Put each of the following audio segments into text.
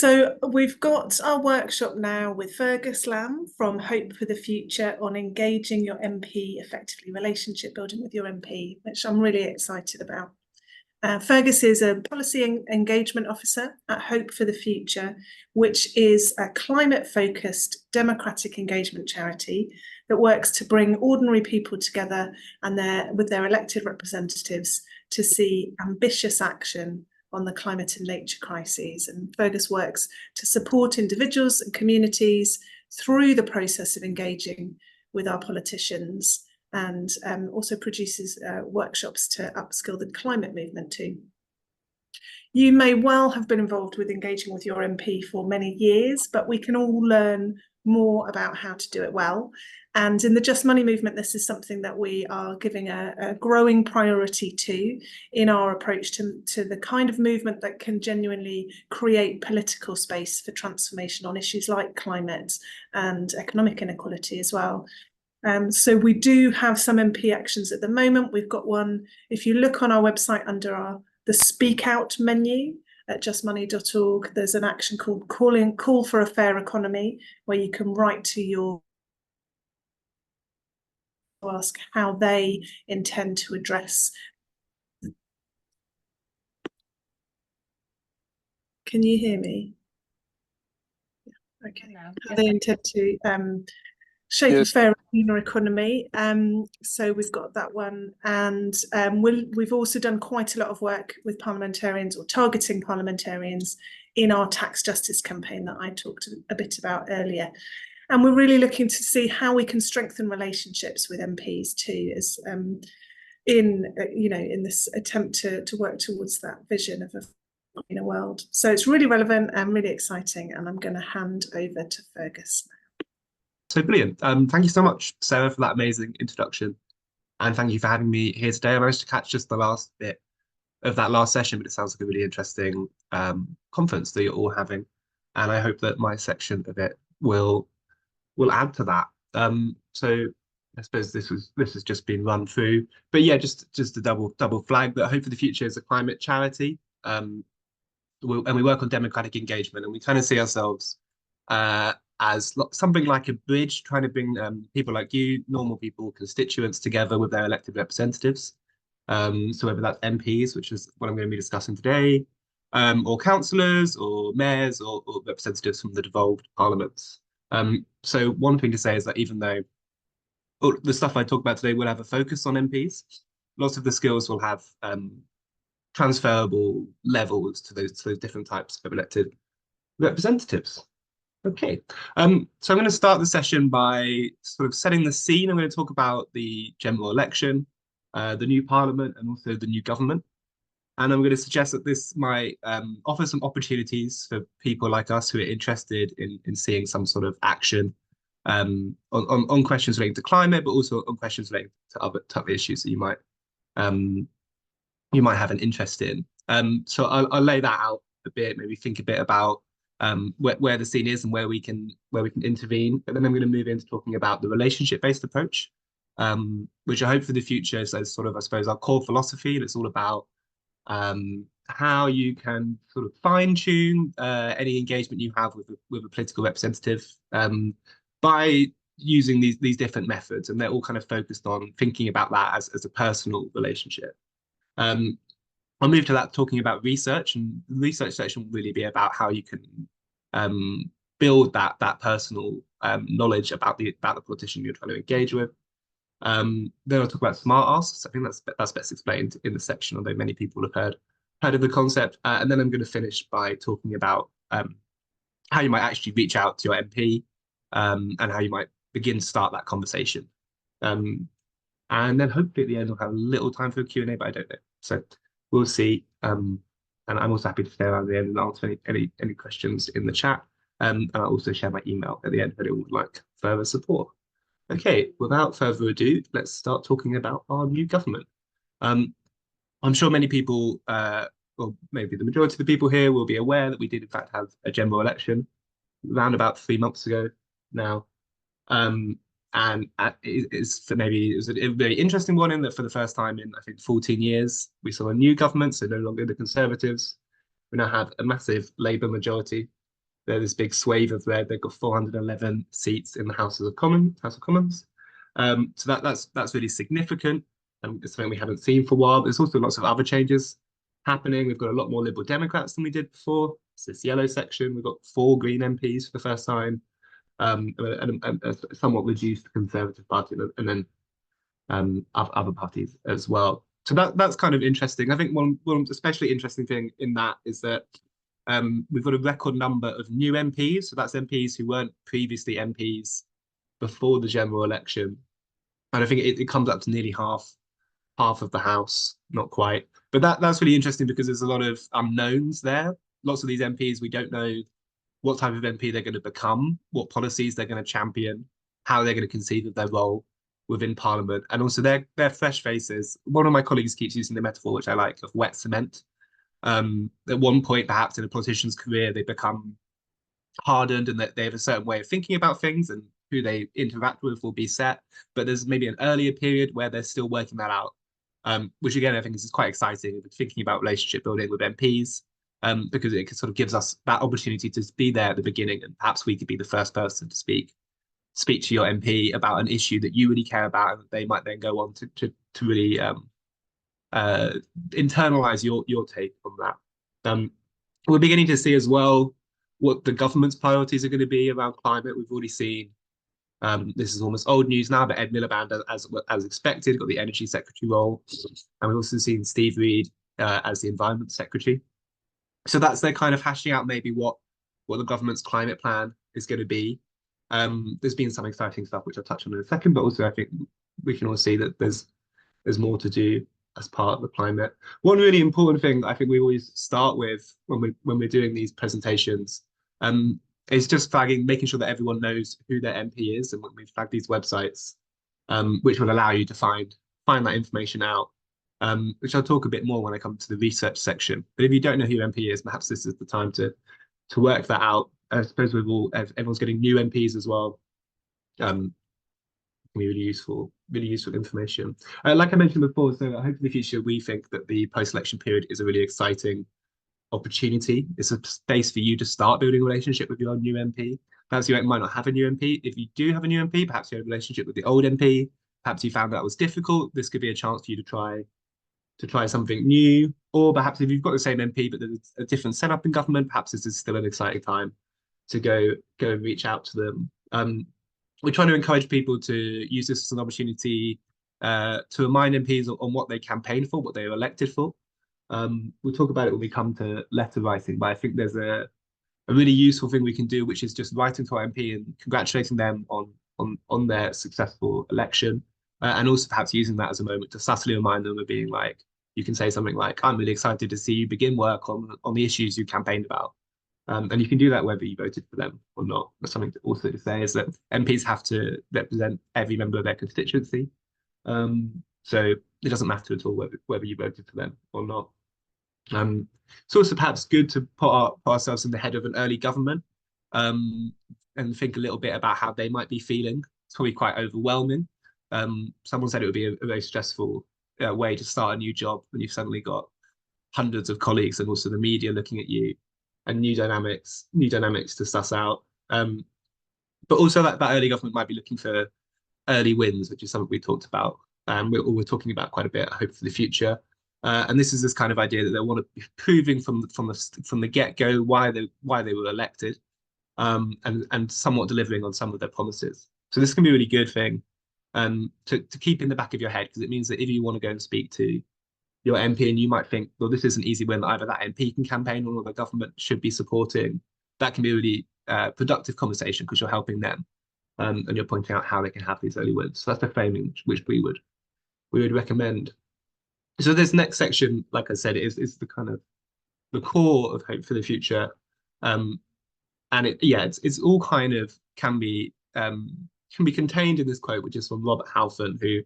So we've got our workshop now with Fergus Lamb from Hope for the Future on engaging your MP effectively, relationship building with your MP, which I'm really excited about. Fergus is a policy engagement officer at Hope for the Future, which is a climate-focused democratic engagement charity that works to bring ordinary people together and with their elected representatives to see ambitious action on the climate and nature crises. And Fergus works to support individuals and communities through the process of engaging with our politicians, and also produces workshops to upskill the climate movement too. You may well have been involved with engaging with your MP for many years, but we can all learn more about how to do it well. And in the Just Money movement, this is something that we are giving a growing priority to in our approach to the kind of movement that can genuinely create political space for transformation on issues like climate and economic inequality as well. So we do have some MP actions at the moment. We've got one, if you look on our website under the Speak Out menu at justmoney.org, there's an action called Call for a Fair Economy, where you can write to your ask how they intend to address. Can you hear me? Okay. How they intend to shape a fair economy. So we've got that one, and we've also done quite a lot of work with parliamentarians, or targeting parliamentarians, in our tax justice campaign that I talked a bit about earlier. And we're really looking to see how we can strengthen relationships with MPs too, as in this attempt to work towards that vision of a greener world. So it's really relevant and really exciting, and I'm going to hand over to Fergus now. So brilliant. Thank you so much, Sarah, for that amazing introduction. And thank you for having me here today. I managed to catch just the last bit of that last session, but it sounds like a really interesting conference that you're all having. And I hope that my section of it will add to that. So I suppose this has just been run through. But yeah, just a double flag that Hope for the Future is a climate charity. And we work on democratic engagement, and we kind of see ourselves as something like a bridge, trying to bring people like you, normal people, constituents, together with their elected representatives. So whether that's MPs, which is what I'm going to be discussing today, or councillors, or mayors, or representatives from the devolved parliaments. So one thing to say is that even though the stuff I talk about today will have a focus on MPs, lots of the skills will have transferable levels to those different types of elected representatives. Okay, so I'm going to start the session by sort of setting the scene. I'm going to talk about the general election, the new parliament, and also the new government. And I'm going to suggest that this might offer some opportunities for people like us who are interested in seeing some sort of action on questions relating to climate, but also on questions relating to other issues that you might have an interest in. So I'll lay that out a bit, maybe think a bit about where the scene is and where we can intervene. But then I'm going to move into talking about the relationship-based approach, which I hope for the future is sort of, I suppose, our core philosophy. And it's all about how you can sort of fine-tune any engagement you have with a political representative by using these different methods. And they're all kind of focused on thinking about that as a personal relationship. I'll move to that talking about research, and the research section will really be about how you can build that personal knowledge about the politician you're trying to engage with. Then I'll talk about smart asks. I think that's best explained in the section, although many people have heard of the concept. And then I'm going to finish by talking about how you might actually reach out to your MP and how you might begin to start that conversation. And then hopefully at the end we'll have a little time for a Q&A, but I don't know. So we'll see. And I'm also happy to stay around the end and answer any questions in the chat. And I'll also share my email at the end if anyone would like further support. Okay, without further ado, let's start talking about our new government. I'm sure many people, or maybe the majority of the people here, will be aware that we did in fact have a general election around about 3 months ago now. And it was a very interesting one in that for the first time in, I think, 14 years, we saw a new government, so no longer the Conservatives. We now have a massive Labour majority. they're this big swathe of red. They've got 411 seats in the House of Commons. So that's really significant, and it's something we haven't seen for a while. There's also lots of other changes happening. We've got a lot more Liberal Democrats than we did before. It's this yellow section. We've got 4 Green MPs for the first time, and a somewhat reduced Conservative Party, and then other parties as well. So that's kind of interesting. I think one especially interesting thing in that is that we've got a record number of new MPs. So that's MPs who weren't previously MPs before the general election. And I think it comes up to nearly half of the House, not quite. But that's really interesting because there's a lot of unknowns there. Lots of these MPs, we don't know what type of MP they're going to become, what policies they're going to champion, how they're going to conceive of their role within Parliament. And also they're fresh faces. One of my colleagues keeps using the metaphor, which I like, of wet cement. At one point, perhaps in a politician's career, they become hardened and that they have a certain way of thinking about things and who they interact with will be set. But there's maybe an earlier period where they're still working that out, which again, I think is quite exciting, thinking about relationship building with MPs, because it sort of gives us that opportunity to be there at the beginning, and perhaps we could be the first person to speak to your MP about an issue that you really care about, and they might then go on to really internalize your take on that. We're beginning to see as well what the government's priorities are going to be around climate. We've already seen, this is almost old news now, but Ed Miliband, as expected, got the energy secretary role, and we've also seen Steve Reed as the environment secretary. So they're kind of hashing out maybe what the government's climate plan is going to be. There's been some exciting stuff which I'll touch on in a second, but also I think we can all see that there's more to do as part of the climate. One really important thing I think we always start with when we're doing these presentations is just making sure that everyone knows who their MP is, and when we flag these websites, which will allow you to find that information out, which I'll talk a bit more when I come to the research section. But if you don't know who your MP is, perhaps this is the time to work that out. I suppose everyone's getting new MPs as well. Can be really useful information. Like I mentioned before, so I hope in the future we think that the post-election period is a really exciting opportunity. It's a space for you to start building a relationship with your new MP. Perhaps you might not have a new MP. If you do have a new MP, perhaps you have a relationship with the old MP. Perhaps you found that was difficult. This could be a chance for you to try something new. Or perhaps if you've got the same MP but there's a different setup in government, perhaps this is still an exciting time to go and reach out to them. We're trying to encourage people to use this as an opportunity to remind MPs on what they campaign for, what they were elected for. We'll talk about it when we come to letter writing, but I think there's a really useful thing we can do, which is just writing to our MP and congratulating them on their successful election, and also perhaps using that as a moment to subtly remind them of being like, you can say something like, I'm really excited to see you begin work on the issues you campaigned about. And you can do that whether you voted for them or not. That's something also to say is that MPs have to represent every member of their constituency. So it doesn't matter at all whether you voted for them or not. It's also perhaps good to put ourselves in the head of an early government, and think a little bit about how they might be feeling. It's probably quite overwhelming. Someone said it would be a very stressful way to start a new job when you've suddenly got hundreds of colleagues and also the media looking at you, and new dynamics to suss out. But also that early government might be looking for early wins, which is something we talked about. We're talking about quite a bit, I hope, for the future. And this is this kind of idea that they want to be proving from the get-go why they were elected, and somewhat delivering on some of their promises. So this can be a really good thing to keep in the back of your head, because it means that if you want to go and speak to your MP and you might think, well, this is an easy win that either that MP can campaign on or the government should be supporting, that can be a really productive conversation because you're helping them, and you're pointing out how they can have these early wins. So that's the framing which we would recommend. So this next section, like I said, is the kind of the core of Hope for the Future, and it's all kind of can be contained in this quote, which is from Robert Halfon, who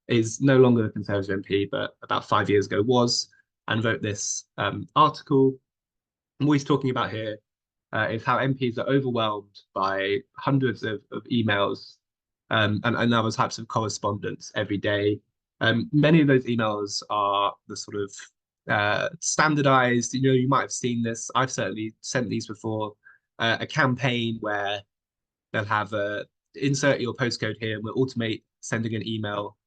is no longer a Conservative MP, but about 5 years ago was, and wrote this article. And what he's talking about here is how MPs are overwhelmed by hundreds of emails and other types of correspondence every day. Many of those emails are the sort of standardized, you might have seen this. I've certainly sent these before. a campaign where they'll have a insert your postcode here, and we'll automate sending an email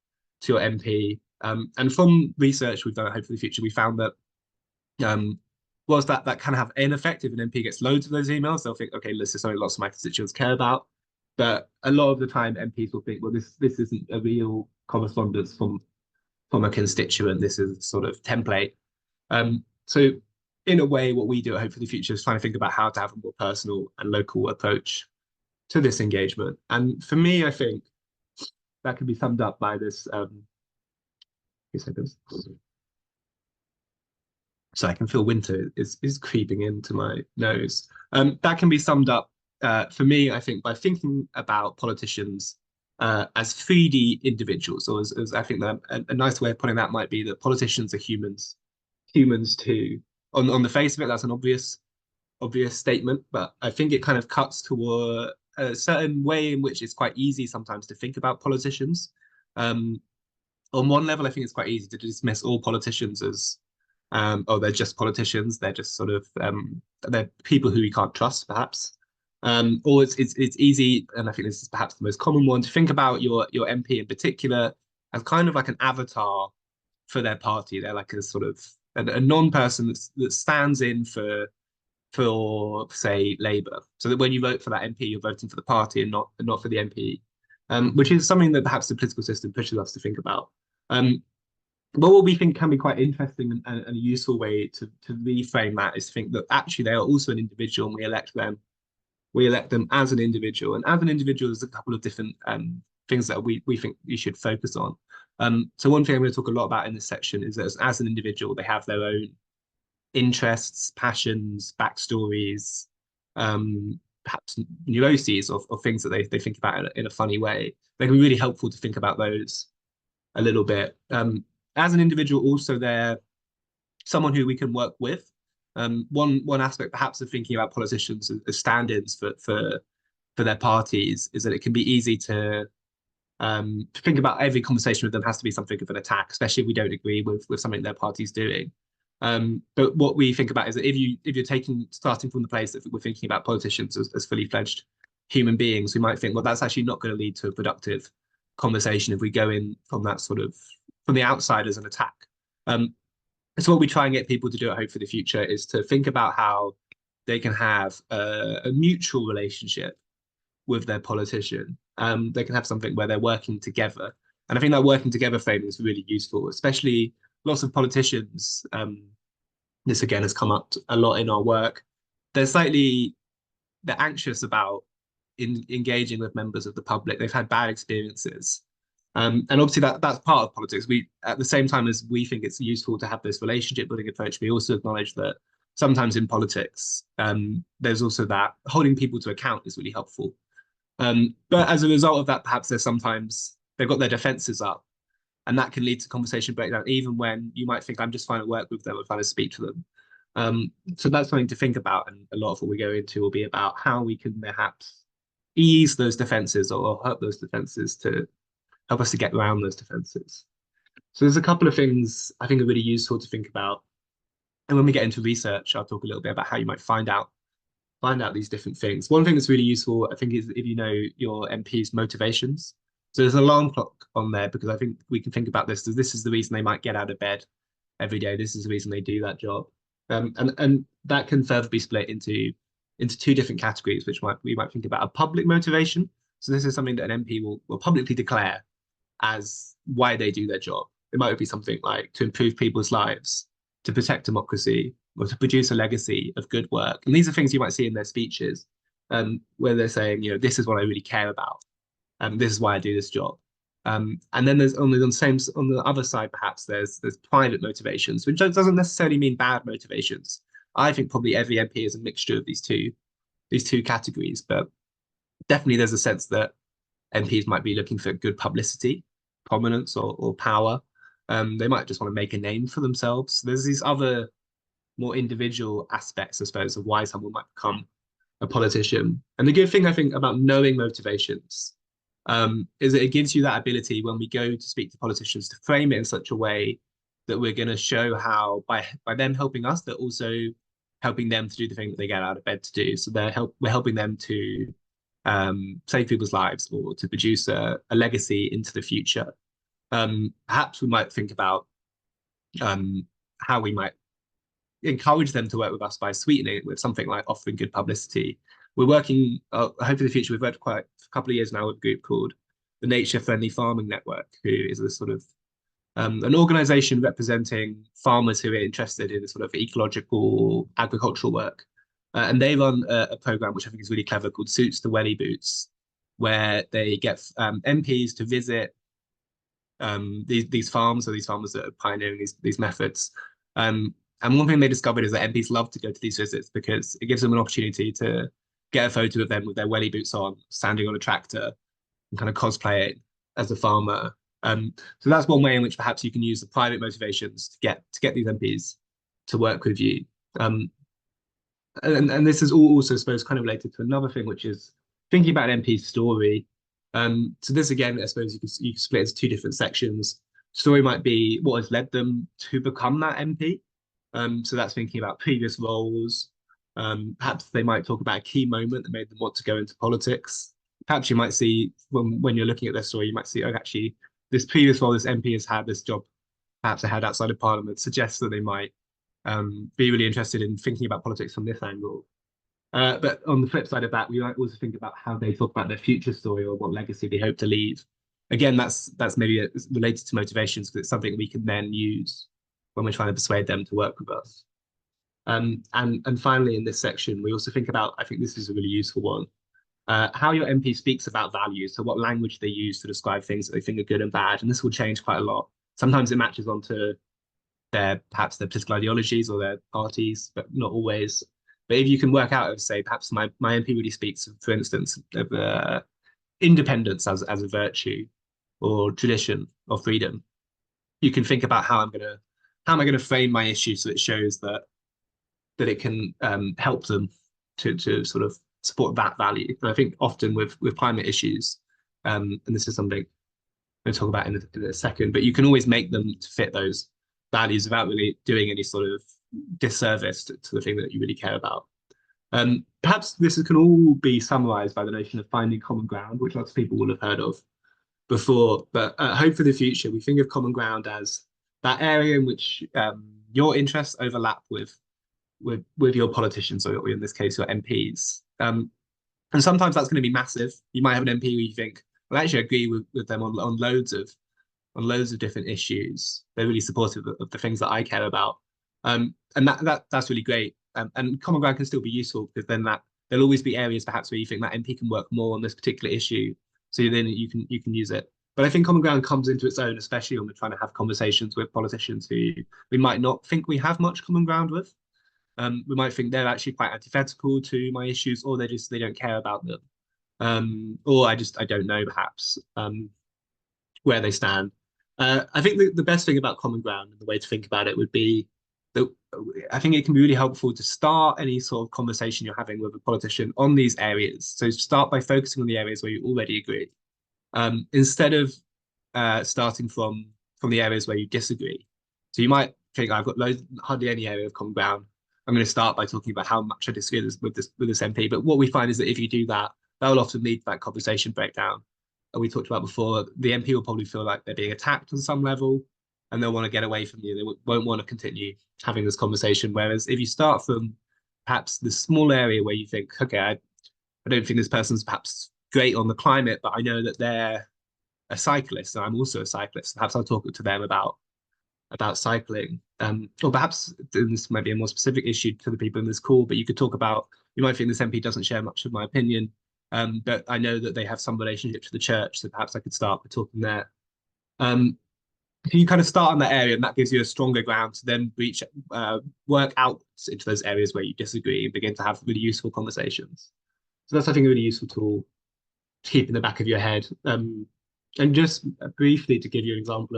to your MP. And from research we've done at Hope for the Future, we found that was that can have an effect. If an MP gets loads of those emails, they'll think, okay, this is something lots of my constituents care about. But a lot of the time, MPs will think, well, this isn't a real correspondence from a constituent. This is sort of template. So in a way, what we do at Hope for the Future is trying to think about how to have a more personal and local approach to this engagement. And for me, I think that can be summed up by this. 2 seconds. So I can feel winter is creeping into my nose. That can be summed up for me, I think, by thinking about politicians as 3D individuals, or as I think that a nice way of putting that might be that politicians are humans too. On the face of it, that's an obvious statement, but I think it kind of cuts to a certain way in which it's quite easy sometimes to think about politicians. On one level, I think it's quite easy to dismiss all politicians as oh, they're just politicians. They're just sort of they're people who we can't trust, perhaps. Or it's easy, and I think this is perhaps the most common one, to think about your MP in particular as kind of like an avatar for their party. They're like a sort of a non-person that stands in for say Labour, so that when you vote for that MP, you're voting for the party and not for the MP, which is something that perhaps the political system pushes us to think about. But what we think can be quite interesting and a useful way to reframe that is to think that actually they are also an individual, and we elect them as an individual. And as an individual, there's a couple of different things that we think you should focus on. So one thing I'm going to talk a lot about in this section is that as an individual, they have their own interests, passions, backstories, perhaps neuroses or things that they think about in a funny way. They can be really helpful to think about those a little bit. As an individual, also they're someone who we can work with. One aspect perhaps of thinking about politicians as stand-ins for their parties is that it can be easy to think about every conversation with them has to be something of an attack, especially if we don't agree with something their party's doing. But what we think about is that if you're starting from the place that we're thinking about politicians as fully fledged human beings, we might think, well, that's actually not going to lead to a productive conversation if we go in from that sort of from the outside as an attack. So what we try and get people to do at Hope for the Future is to think about how they can have a mutual relationship with their politician. They can have something where they're working together. And I think that working together frame is really useful, especially lots of politicians. This again has come up a lot in our work. They're anxious about engaging with members of the public. They've had bad experiences. And obviously that's part of politics. We, at the same time as we think it's useful to have this relationship building approach, we also acknowledge that sometimes in politics, there's also that holding people to account is really helpful. But as a result of that, perhaps sometimes they've got their defenses up, and that can lead to conversation breakdown, even when you might think, I'm just trying to work with them or trying to speak to them. So that's something to think about. And a lot of what we go into will be about how we can perhaps ease those defenses or help those defenses to help us to get around those defenses. So there's a couple of things I think are really useful to think about. And when we get into research, I'll talk a little bit about how you might find out these different things. One thing that's really useful, I think, is if you know your MP's motivations. So there's an alarm clock on there because I think we can think about this as this is the reason they might get out of bed every day. This is the reason they do that job. And that can further be split into 2 different categories, which we might think about a public motivation. So this is something that an MP will publicly declare as why they do their job. It might be something like to improve people's lives, to protect democracy, or to produce a legacy of good work. And these are things you might see in their speeches, where they're saying, this is what I really care about, and this is why I do this job. And then there's only on the other side, perhaps there's private motivations, which doesn't necessarily mean bad motivations. I think probably every MP is a mixture of these two categories, but definitely there's a sense that MPs might be looking for good publicity, prominence, or power. They might just want to make a name for themselves. There's these other more individual aspects, I suppose, of why someone might become a politician. And the good thing, I think, about knowing motivations is that it gives you that ability when we go to speak to politicians to frame it in such a way that we're going to show how by them helping us, they're also helping them to do the thing that they get out of bed to do. So we're helping them to save people's lives or to produce a legacy into the future. Perhaps we might think about how we might encourage them to work with us by sweetening it with something like offering good publicity. We're working, Hope for the Future, we've worked quite a couple of years now with a group called the Nature Friendly Farming Network, who is a sort of an organization representing farmers who are interested in sort of ecological agricultural work. And they run a program which I think is really clever called Suits to Welly Boots, where they get MPs to visit these farms, or these farmers that are pioneering these methods. And one thing they discovered is that MPs love to go to these visits because it gives them an opportunity to get a photo of them with their welly boots on, standing on a tractor, and kind of cosplaying as a farmer. So that's one way in which perhaps you can use the private motivations to get these MPs to work with you. And this is all also, I suppose, kind of related to another thing, which is thinking about an MP's story. So this again, I suppose you can split into two different sections. Story might be what has led them to become that MP. So that's thinking about previous roles. Perhaps they might talk about a key moment that made them want to go into politics. Perhaps you might see when you're looking at their story, you might see, oh, actually, this previous role this MP has had, this job perhaps they had outside of Parliament, suggests that they might be really interested in thinking about politics from this angle. But on the flip side of that, we might also think about how they talk about their future story or what legacy they hope to leave. Again, that's maybe related to motivations because it's something we can then use when we're trying to persuade them to work with us. And finally, in this section, we also think about, I think this is a really useful one, how your MP speaks about values. So what language they use to describe things that they think are good and bad. And this will change quite a lot. Sometimes it matches onto perhaps their political ideologies or their parties, but not always. But if you can work out, say, perhaps my MP really speaks, for instance, of independence as a virtue, or tradition, or freedom, you can think about how am I going to frame my issue so it shows that it can help them to sort of support that value. And I think often with climate issues, and this is something we'll talk about in a second, but you can always make them to fit those values without really doing any sort of disservice to the thing that you really care about. Perhaps this can all be summarized by the notion of finding common ground, which lots of people will have heard of before. But Hope for the Future, we think of common ground as that area in which your interests overlap with your politicians, or in this case, your MPs. And sometimes that's going to be massive. You might have an MP where you think, well, I actually agree with them on loads of different issues. They're really supportive of the things that I care about. And that's really great. And common ground can still be useful because then there'll always be areas perhaps where you think that MP can work more on this particular issue. So then you can use it. But I think common ground comes into its own, especially when we're trying to have conversations with politicians who we might not think we have much common ground with. We might think they're actually quite antithetical to my issues, or they don't care about them. Or I don't know perhaps where they stand. I think the best thing about common ground and the way to think about it would be that I think it can be really helpful to start any sort of conversation you're having with a politician on these areas. So start by focusing on the areas where you already agree, instead of starting from the areas where you disagree. So you might think, I've got hardly any area of common ground. I'm going to start by talking about how much I disagree with this MP. But what we find is that if you do that, that will often lead to that conversation breakdown. And we talked about before, the MP will probably feel like they're being attacked on some level, and they'll want to get away from you. They won't want to continue having this conversation. Whereas if you start from perhaps the small area where you think, okay, I don't think this person's perhaps great on the climate, but I know that they're a cyclist, and I'm also a cyclist. Perhaps I'll talk to them about cycling. Or perhaps this might be a more specific issue to the people in this call, but you could talk about, you might think this MP doesn't share much of my opinion, but I know that they have some relationship to the church, so perhaps I could start by talking there. You kind of start on that area, and that gives you a stronger ground to then work out into those areas where you disagree and begin to have really useful conversations. So that's, I think, a really useful tool to keep in the back of your head. And just briefly to give you an example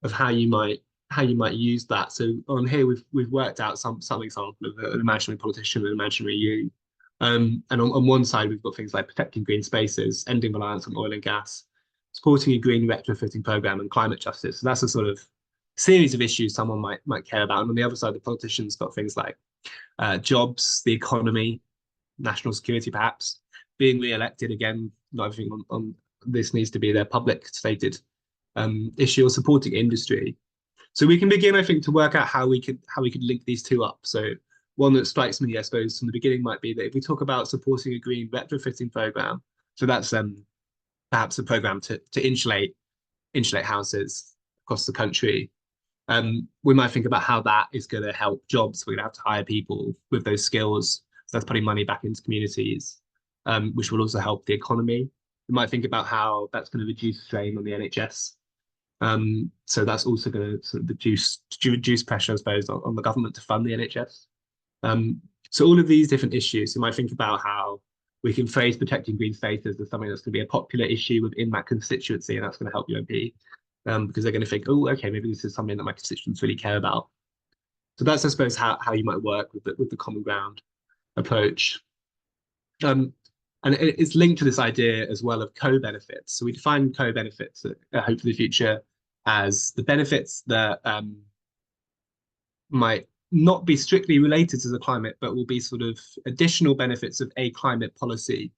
of how you might use that. So on here we've worked out some example of an imaginary politician, an imaginary you. And on one side we've got things like protecting green spaces, ending reliance on oil and gas, supporting a green retrofitting program, and climate justice. So that's a sort of series of issues someone might care about. And on the other side, the politicians got things like jobs, the economy, national security, perhaps being re-elected again. Not everything on this needs to be their public stated issue, or supporting industry. So we can begin, I think, to work out how we could link these two up. So one that strikes me, I suppose, from the beginning might be that if we talk about supporting a green retrofitting program, so that's perhaps a program to insulate houses across the country. We might think about how that is going to help jobs. We're going to have to hire people with those skills. So that's putting money back into communities, which will also help the economy. We might think about how that's going to reduce strain on the NHS. So that's also going to sort of reduce pressure, I suppose, on the government to fund the NHS. So all of these different issues, you might think about how we can phrase protecting green spaces as something that's going to be a popular issue within that constituency, and that's going to help your MP, because they're going to think, oh, okay, maybe this is something that my constituents really care about. So that's, I suppose, how you might work with the common ground approach. And it's linked to this idea as well of co-benefits. So we define co-benefits at Hope for the Future as the benefits that might not be strictly related to the climate, but will be sort of additional benefits of a climate policy.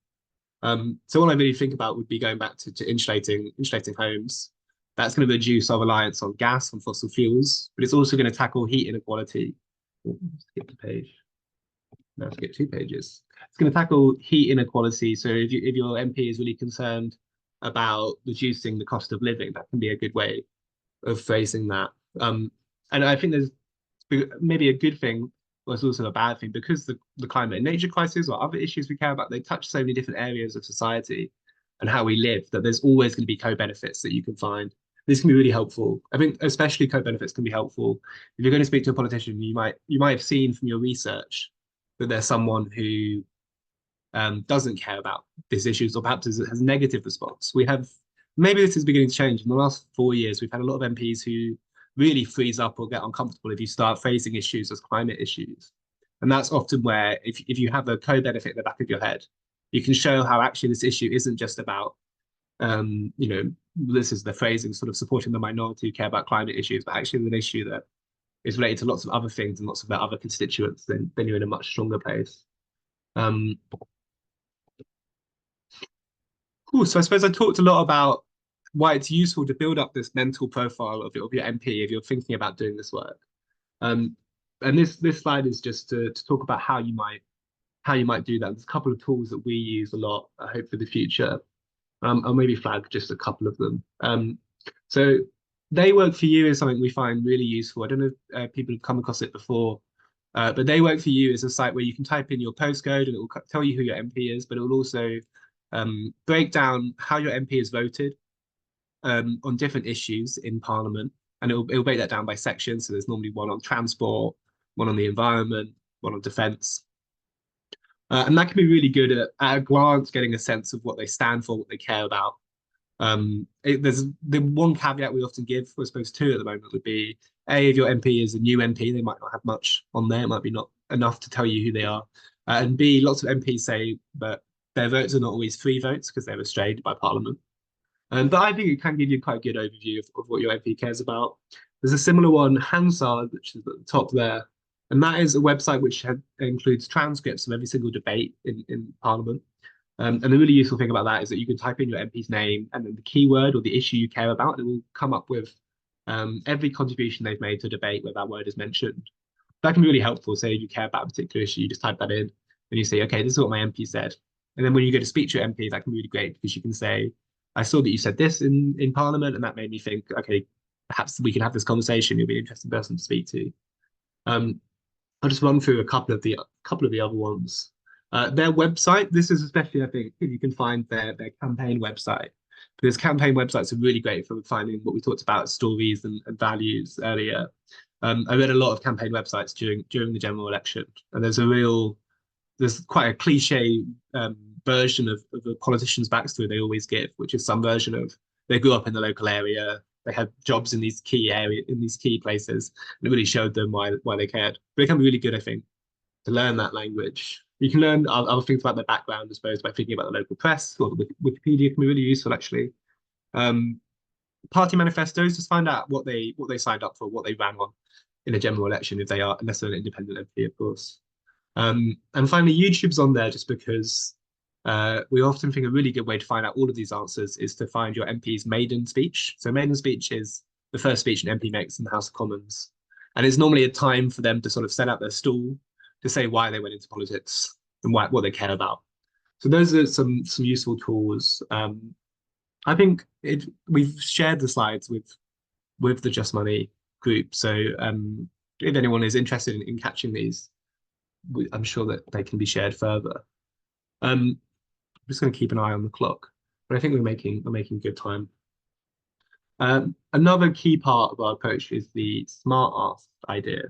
So what I really think about would be going back to insulating homes. That's going to reduce our reliance on gas, on fossil fuels, but it's also going to tackle heat inequality. Oh, skip the page. Now skip 2 pages. It's going to tackle heat inequality. So if your MP is really concerned about reducing the cost of living, that can be a good way of phrasing that. And I think there's maybe a good thing, or it's also a bad thing, because the climate and nature crisis or other issues we care about, they touch so many different areas of society and how we live, that there's always going to be co-benefits that you can find. This can be really helpful. I think especially co-benefits can be helpful. If you're going to speak to a politician, you might have seen from your research that there's someone who doesn't care about these issues, or perhaps has a negative response. Maybe this is beginning to change. In the last 4 years, we've had a lot of MPs who really freeze up or get uncomfortable if you start phrasing issues as climate issues. And that's often where, if you have a co-benefit in the back of your head, you can show how actually this issue isn't just about, this is the phrasing, sort of supporting the minority who care about climate issues, but actually an issue that is related to lots of other things and lots of their other constituents, then you're in a much stronger place. Cool. So I suppose I talked a lot about why it's useful to build up this mental profile of your MP if you're thinking about doing this work. And this slide is just to talk about how you might do that. There's a couple of tools that we use a lot, I hope, for the future. I'll maybe flag just a couple of them. So They Work for You is something we find really useful. I don't know if people have come across it before, but They Work for You is a site where you can type in your postcode and it will tell you who your MP is, but it will also break down how your MP has voted on different issues in Parliament, and it'll break that down by section. So there's normally one on transport, one on the environment, one on defence. And that can be really good at a glance, getting a sense of what they stand for, what they care about. There's the one caveat we often give, I suppose two at the moment, would be A, if your MP is a new MP, they might not have much on there. It might be not enough to tell you who they are. And B, lots of MPs say that their votes are not always free votes because they're restrained by Parliament. But I think it can give you quite a good overview of what your MP cares about. There's a similar one, Hansard, which is at the top there. And that is a website which includes transcripts of every single debate in Parliament. And the really useful thing about that is that you can type in your MP's name and then the keyword or the issue you care about, and it will come up with every contribution they've made to a debate where that word is mentioned. That can be really helpful. Say if you care about a particular issue, you just type that in and you say, okay, this is what my MP said. And then when you go to speak to your MP, that can be really great because you can say, I saw that you said this in Parliament, and that made me think, okay, perhaps we can have this conversation. You'll be an interesting person to speak to. I'll just run through a couple of the other ones. Their website, this is especially, I think, if you can find their campaign website, because campaign websites are really great for finding what we talked about, stories and values earlier. I read a lot of campaign websites during the general election, and there's quite a cliche version of a politician's backstory they always give, which is some version of they grew up in the local area, they had jobs in these key places, and it really showed them why they cared. But it can be really good, I think, to learn that language. You can learn other things about their background, I suppose, by thinking about the local press, or the Wikipedia can be really useful, actually. Party manifestos, just find out what they signed up for, what they ran on in a general election, if they are, unless they're an independent MP, of course. And finally, YouTube's on there just because we often think a really good way to find out all of these answers is to find your MP's maiden speech. So maiden speech is the first speech an MP makes in the House of Commons. And it's normally a time for them to sort of set out their stall, to say why they went into politics and what they care about. So those are some useful tools. I think we've shared the slides with the Just Money group. So if anyone is interested in catching these, I'm sure that they can be shared further. I'm just going to keep an eye on the clock, but I think we're making good time. Another key part of our approach is the SMART Ask idea.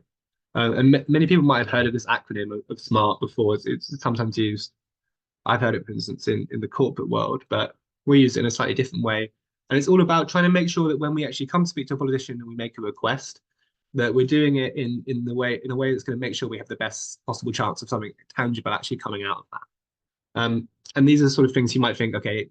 And many people might have heard of this acronym of SMART before. It's sometimes used. I've heard it, for instance, in the corporate world, but we use it in a slightly different way. And it's all about trying to make sure that when we actually come to speak to a politician and we make a request, that we're doing it in a way that's going to make sure we have the best possible chance of something tangible actually coming out of that. And these are sort of things you might think, okay,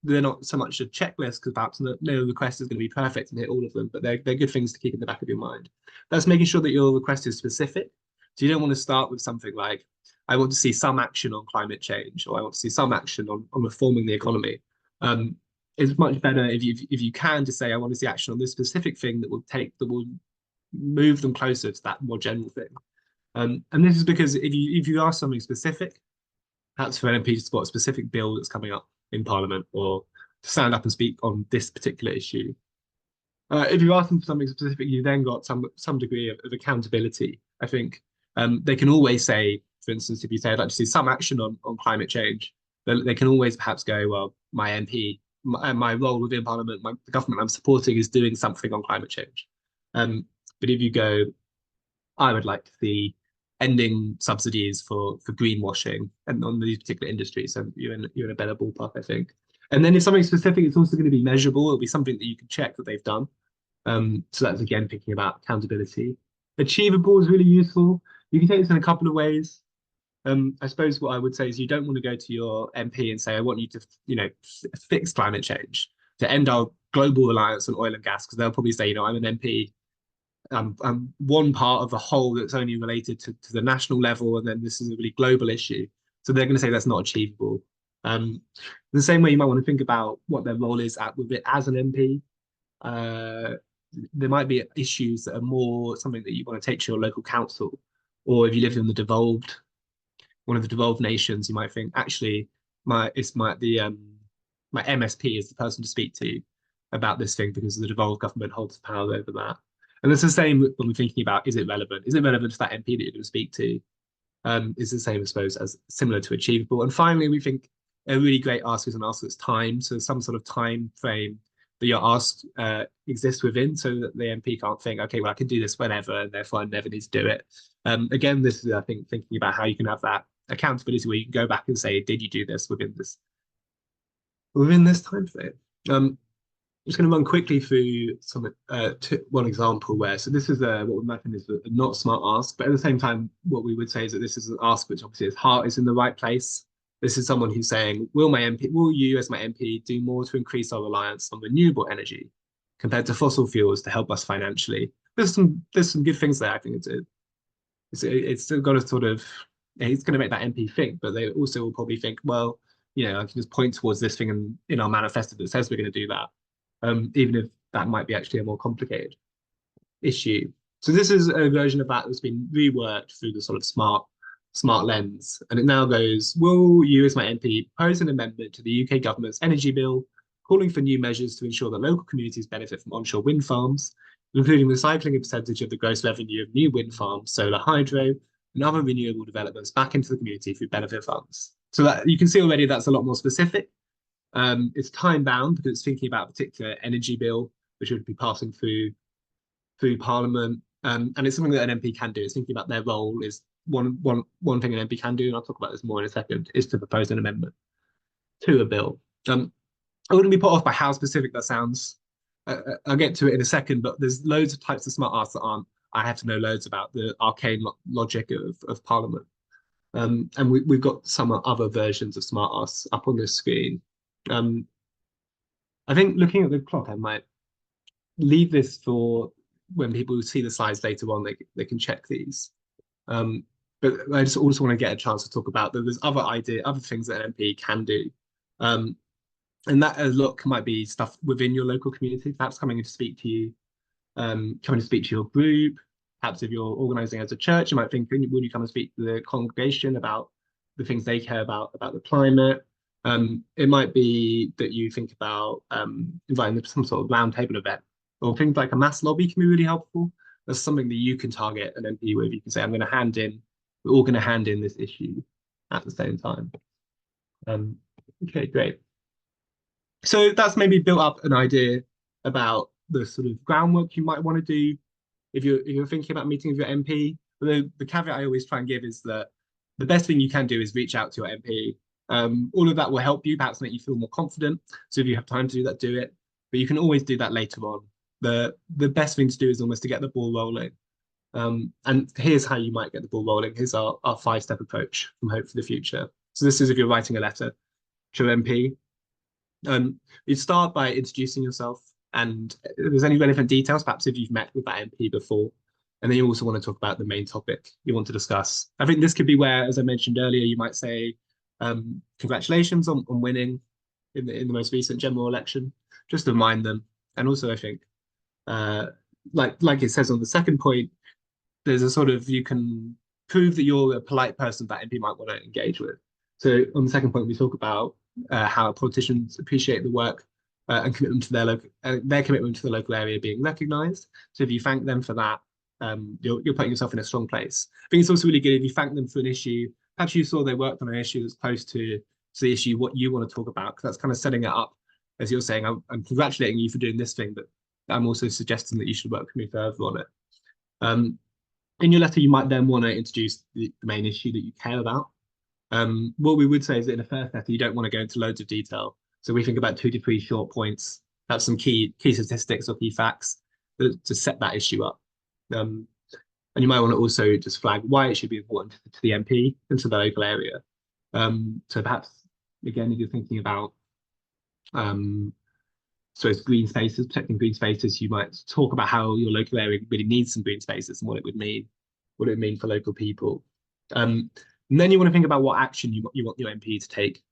they're not so much a checklist because perhaps no request is going to be perfect and hit all of them, but they're good things to keep in the back of your mind. That's making sure that your request is specific. So you don't want to start with something like, I want to see some action on climate change, or I want to see some action on reforming the economy. It's much better if you can to say, I want to see action on this specific thing that will move them closer to that more general thing. And this is because if you ask something specific, perhaps for an MP to support a specific bill that's coming up in Parliament, or to stand up and speak on this particular issue, if you ask them for something specific, you then got some degree of accountability. I think they can always say, for instance, if you say I'd like to see some action on climate change, they can always perhaps go, well, my MP, my role within Parliament, the government I'm supporting is doing something on climate change. But if you go, I would like to see ending subsidies for greenwashing and on these particular industries, so you're in a better ballpark, I think. And then if something specific, it's also going to be measurable. It'll be something that you can check that they've done. So that's again thinking about accountability. Achievable is really useful. You can take this in a couple of ways. I suppose what I would say is you don't want to go to your MP and say, I want you to, fix climate change, to end our global reliance on oil and gas, because they'll probably say, I'm an MP. I'm one part of a whole that's only related to the national level, and then this is a really global issue. So they're going to say that's not achievable. The same way you might want to think about what their role is with it as an MP. There might be issues that are more something that you want to take to your local council, or if you live in one of the devolved nations, you might think actually my MSP is the person to speak to about this thing because the devolved government holds power over that. And it's the same when we're thinking about, is it relevant? Is it relevant to that MP that you're going to speak to? It's the same, I suppose, as similar to achievable. And finally, we think a really great ask is an ask that's timed. So some sort of time frame that your ask exists within, so that the MP can't think, okay, well, I can do this whenever, and therefore I never need to do it. Again, this is, I think, thinking about how you can have that accountability where you can go back and say, did you do this within this time frame? I'm just going to run quickly through one example where, so this is what we imagine is a not smart ask, but at the same time, what we would say is that this is an ask which obviously its heart is in the right place. This is someone who's saying, will you as my MP do more to increase our reliance on renewable energy compared to fossil fuels to help us financially? There's some good things there. I think it's still got to sort of, it's going to make that MP think, but they also will probably think, well, I can just point towards this thing in our manifesto that says we're going to do that. Even if that might be actually a more complicated issue. So this is a version of that that's been reworked through the sort of smart lens. And it now goes, will you as my MP propose an amendment to the UK government's energy bill calling for new measures to ensure that local communities benefit from onshore wind farms, including recycling a percentage of the gross revenue of new wind farms, solar hydro, and other renewable developments back into the community through benefit funds? So that you can see already that's a lot more specific. It's time bound because it's thinking about a particular energy bill which would be passing through Parliament, and it's something that an MP can do. It's thinking about their role is one thing an MP can do, and I'll talk about this more in a second, is to propose an amendment to a bill. I wouldn't be put off by how specific that sounds. I'll get to it in a second, but there's loads of types of smart asks that I have to know loads about the arcane logic of Parliament. And we've got some other versions of smart asks up on this screen. I think looking at the clock, I might leave this for when people see the slides later on, they can check these. Um, but I just also want to get a chance to talk about that there's other things that an MP can do. Um, and that a lot might be stuff within your local community, perhaps coming to speak to you, coming to speak to your group. Perhaps if you're organizing as a church, you might think, would you come and speak to the congregation about the things they care about the climate? It might be that you think about inviting them to some sort of roundtable event, or things like a mass lobby can be really helpful. That's something that you can target an MP with. You can say, we're all going to hand in this issue at the same time. Okay, great. So that's maybe built up an idea about the sort of groundwork you might want to do if you're thinking about meeting with your MP. The caveat I always try and give is that the best thing you can do is reach out to your MP. All of that will help you, perhaps make you feel more confident. So if you have time to do that, do it. But you can always do that later on. The best thing to do is almost to get the ball rolling. And here's how you might get the ball rolling. Here's our 5-step approach from Hope for the Future. So this is if you're writing a letter to your MP. You start by introducing yourself, and if there's any relevant details, perhaps if you've met with that MP before. And then you also want to talk about the main topic you want to discuss. I think this could be where, as I mentioned earlier, you might say, congratulations on winning in the most recent general election, just to remind them. And also, I think, like it says on the second point, there's a sort of, you can prove that you're a polite person that MP might want to engage with. So on the second point, we talk about how politicians appreciate the work and commitment to their commitment to the local area being recognised. So if you thank them for that, you're putting yourself in a strong place. I think it's also really good if you thank them for an issue. Perhaps you saw they worked on an issue that's close to the issue what you want to talk about, because that's kind of setting it up as you're saying, I'm congratulating you for doing this thing, but I'm also suggesting that you should work with me further on it. In your letter, you might then want to introduce the main issue that you care about. What we would say is that in a first letter, you don't want to go into loads of detail. So we think about 2 to 3 short points, that's some key statistics or key facts to set that issue up. And you might want to also just flag why it should be important to the MP and to the local area. So perhaps, again, if you're thinking about so it's green spaces, protecting green spaces, you might talk about how your local area really needs some green spaces and what it would mean for local people. And then you want to think about what action you want your MP to take.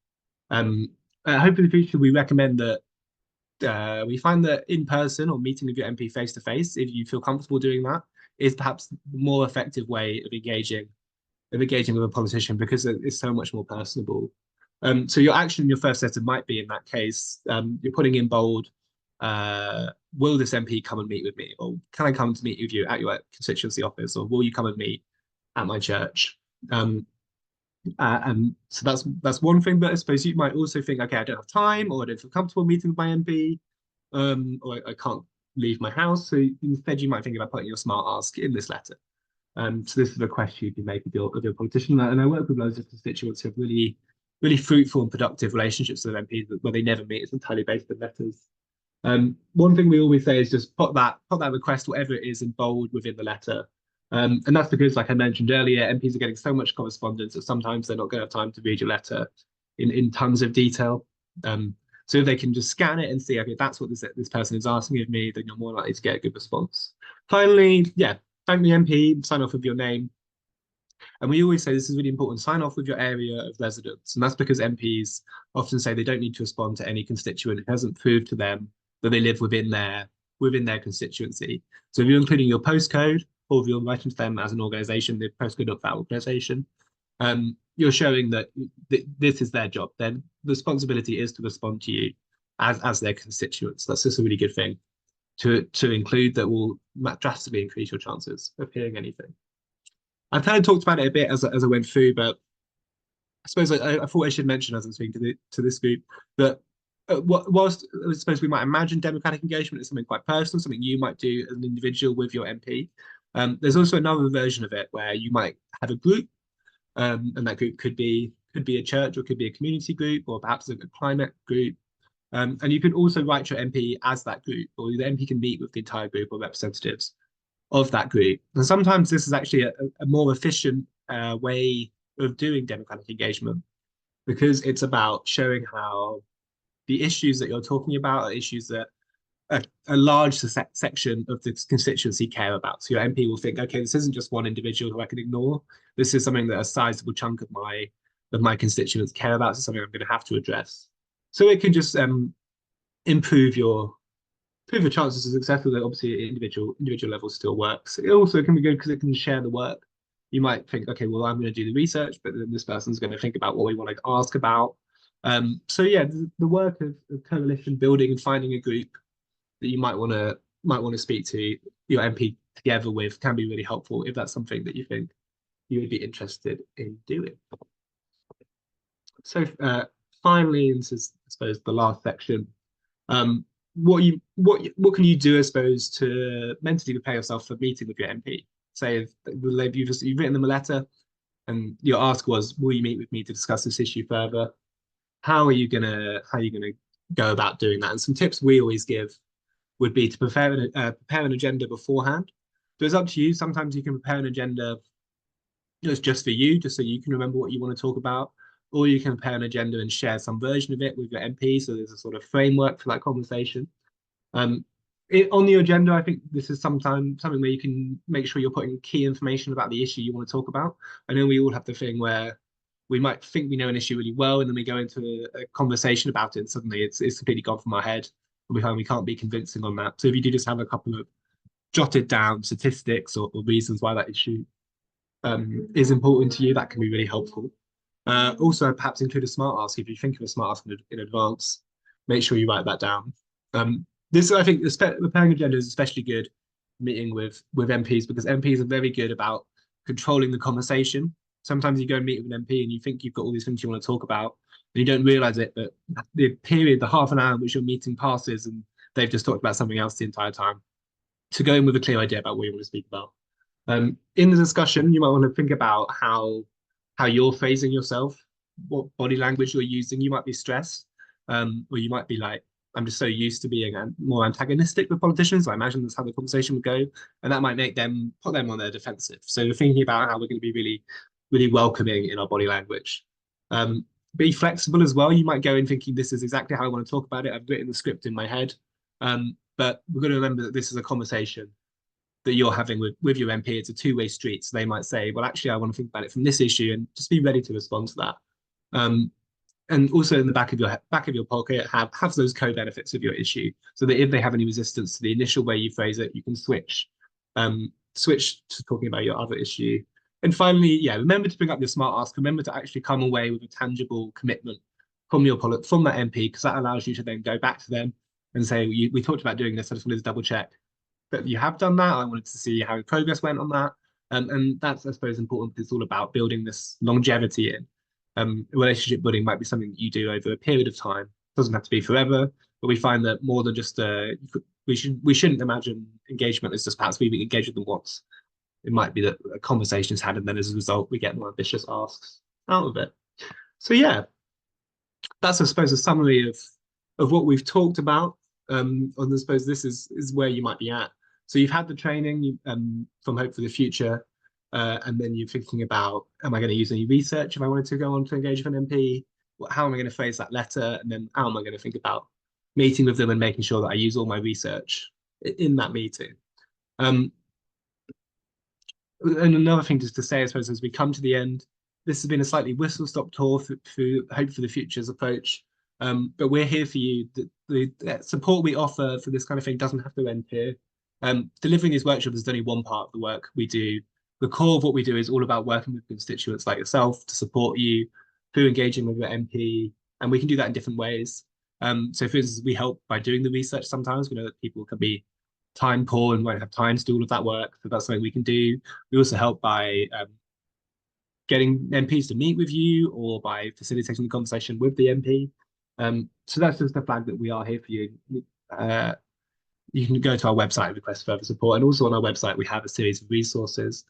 Hope in the future, we recommend that we find that in person or meeting with your MP face to face, if you feel comfortable doing that, is perhaps the more effective way of engaging with a politician, because it's so much more personable. So your action in your first letter might be, in that case, you're putting in bold, will this MP come and meet with me? Or can I come to meet with you at your constituency office? Or will you come and meet at my church? And so that's one thing. But I suppose you might also think, okay, I don't have time, or I don't feel comfortable meeting with my MP, or I can't leave my house. So instead, you might think about putting your smart ask in this letter. So this is a question you can make of your politician. And I work with loads of constituents who have really, really fruitful and productive relationships with MPs where they never meet. It's entirely based on letters. One thing we always say is just put that request, whatever it is, in bold within the letter. And that's because, like I mentioned earlier, MPs are getting so much correspondence that sometimes they're not going to have time to read your letter in tons of detail. So if they can just scan it and see, okay, that's what this person is asking of me, then you're more likely to get a good response. Finally, yeah, thank the MP, sign off with your name. And we always say this is really important, sign off with your area of residence. And that's because MPs often say they don't need to respond to any constituent who hasn't proved to them that they live within their constituency. So if you're including your postcode, or if you're writing to them as an organisation, the postcode of that organisation, you're showing that this is their job. Their responsibility is to respond to you as their constituents. That's just a really good thing to include, that will drastically increase your chances of hearing anything. I've kind of talked about it a bit as I went through, but I suppose I thought I should mention, as I'm speaking to this group, that whilst I suppose we might imagine democratic engagement as something quite personal, something you might do as an individual with your MP, there's also another version of it where you might have a group, and that group could be a church, or could be a community group, or perhaps a climate group. And you can also write your MP as that group, or the MP can meet with the entire group or representatives of that group. And sometimes this is actually a more efficient way of doing democratic engagement, because it's about showing how the issues that you're talking about are issues that a large section of the constituency care about. So your MP will think, okay, this isn't just one individual who I can ignore. This is something that a sizable chunk of my constituents care about. So something I'm going to have to address. So it can just improve your chances of success. That obviously individual level still works. It also can be good because it can share the work. You might think, okay, well, I'm going to do the research, but then this person's going to think about what we want to ask about. So yeah, the work of coalition building and finding a group that you might want to speak to your MP together with can be really helpful if that's something that you think you would be interested in doing. So finally, and this is, I suppose, the last section. What can you do, I suppose, to mentally prepare yourself for meeting with your MP? Say if you've written them a letter, and your ask was, "Will you meet with me to discuss this issue further?" How are you gonna go about doing that? And some tips we always give would be to prepare an agenda beforehand. So it's up to you. Sometimes you can prepare an agenda just for you, just so you can remember what you want to talk about, or you can prepare an agenda and share some version of it with your MP. So there's a sort of framework for that conversation. On the agenda, I think this is something where you can make sure you're putting key information about the issue you want to talk about. I know we all have the thing where we might think we know an issue really well, and then we go into a conversation about it, and suddenly it's completely gone from our head, and we find we can't be convincing on that. So if you do just have a couple of jotted down statistics or reasons why that issue is important to you, that can be really helpful. Also, perhaps include a smart ask. If you think of a smart ask in advance, make sure you write that down. This, I think, the planning agenda is especially good meeting with MPs, because MPs are very good about controlling the conversation. Sometimes you go and meet with an MP and you think you've got all these things you want to talk about, and you don't realize it, but the half an hour in which your meeting passes and they've just talked about something else the entire time. To go in with a clear idea about what you want to speak about. In the discussion, you might want to think about how you're phrasing yourself, what body language you're using. You might be stressed, or you might be like, I'm just so used to being more antagonistic with politicians. I imagine that's how the conversation would go, and that might put them on their defensive. So you're thinking about how we're going to be really, really welcoming in our body language. Be flexible as well. You might go in thinking this is exactly how I want to talk about it. I've written the script in my head, but we're going to remember that this is a conversation that you're having with your MP. It's a two-way street. So they might say, well, actually, I want to think about it from this issue, and just be ready to respond to that. And also in the back of your pocket, have those co-benefits of your issue, so that if they have any resistance to the initial way you phrase it, you can switch to talking about your other issue. And finally, yeah, remember to bring up your smart ask. Remember to actually come away with a tangible commitment from that MP, because that allows you to then go back to them and say, we talked about doing this. I just wanted to double check that you have done that. I wanted to see how progress went on that. And that's, I suppose, important, because it's all about building this longevity in. Relationship building might be something that you do over a period of time. It doesn't have to be forever, but we find that more than just we shouldn't imagine engagement as just perhaps we engage with them once. It might be that a conversation is had, and then as a result, we get more ambitious asks out of it. So yeah, that's, I suppose, a summary of what we've talked about. And I suppose this is where you might be at. So you've had the training from Hope for the Future, and then you're thinking about, am I going to use any research if I wanted to go on to engage with an MP? How am I going to phrase that letter? And then how am I going to think about meeting with them and making sure that I use all my research in that meeting? And another thing just to say, I suppose, as we come to the end, this has been a slightly whistle-stop tour through Hope for the Future's approach. But we're here for you. The support we offer for this kind of thing doesn't have to end here. Delivering these workshops is only one part of the work we do. The core of what we do is all about working with constituents like yourself to support you through engaging with your MP, and we can do that in different ways. So for instance, we help by doing the research sometimes. We know that people can be time poor and won't have time to do all of that work, so that's something we can do. We also help by getting MPs to meet with you, or by facilitating the conversation with the MP. So that's just a flag that we are here for you. You can go to our website and request further support. And also on our website, we have a series of resources,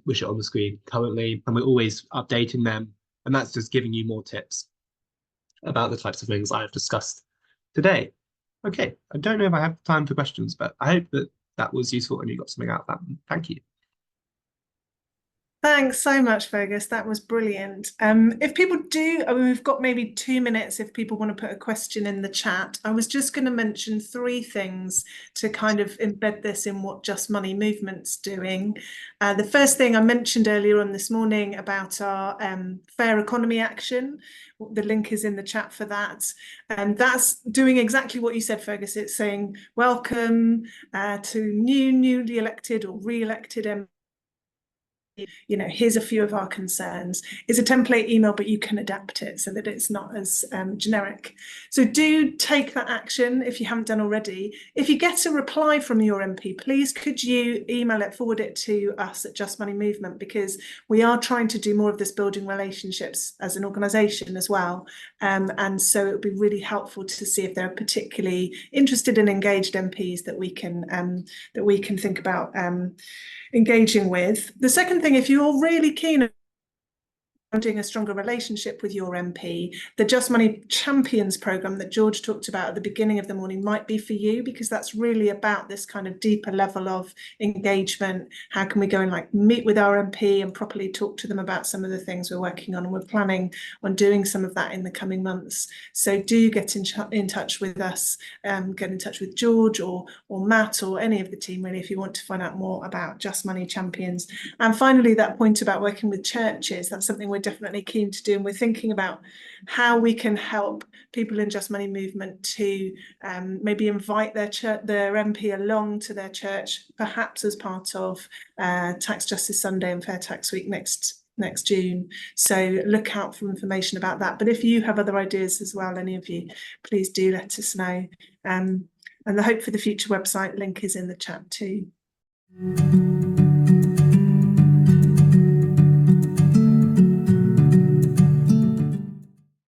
which are on the screen currently, and we're always updating them. And that's just giving you more tips about the types of things I have discussed today. Okay, I don't know if I have time for questions, but I hope that was useful and you got something out of that. Thank you. Thanks so much, Fergus. That was brilliant. If people do, I mean, we've got maybe 2 minutes if people want to put a question in the chat. I was just going to mention 3 things to kind of embed this in what Just Money Movement's doing. The first thing I mentioned earlier on this morning about our fair economy action. The link is in the chat for that. And that's doing exactly what you said, Fergus. It's saying welcome to newly elected or re-elected MPs. Here's a few of our concerns. It's a template email, but you can adapt it so that it's not as generic. So do take that action if you haven't done already. If you get a reply from your MP, please could you email it, forward it to us at Just Money Movement, because we are trying to do more of this building relationships as an organisation as well. And so it would be really helpful to see if there are particularly interested and engaged MPs that we can think about engaging with. The second thing, if you're really keen on building a stronger relationship with your MP, the Just Money Champions programme that George talked about at the beginning of the morning might be for you, because that's really about this kind of deeper level of engagement. How can we go and meet with our MP and properly talk to them about some of the things we're working on? And we're planning on doing some of that in the coming months. So do get in touch with us, get in touch with George or Matt or any of the team really if you want to find out more about Just Money Champions. And finally, that point about working with churches, that's something we're definitely keen to do, and we're thinking about how we can help people in Just Money Movement to maybe invite their MP along to their church, perhaps as part of Tax Justice Sunday and Fair Tax Week next June. So look out for information about that. But if you have other ideas as well, any of you, please do let us know. And the Hope for the Future website link is in the chat too.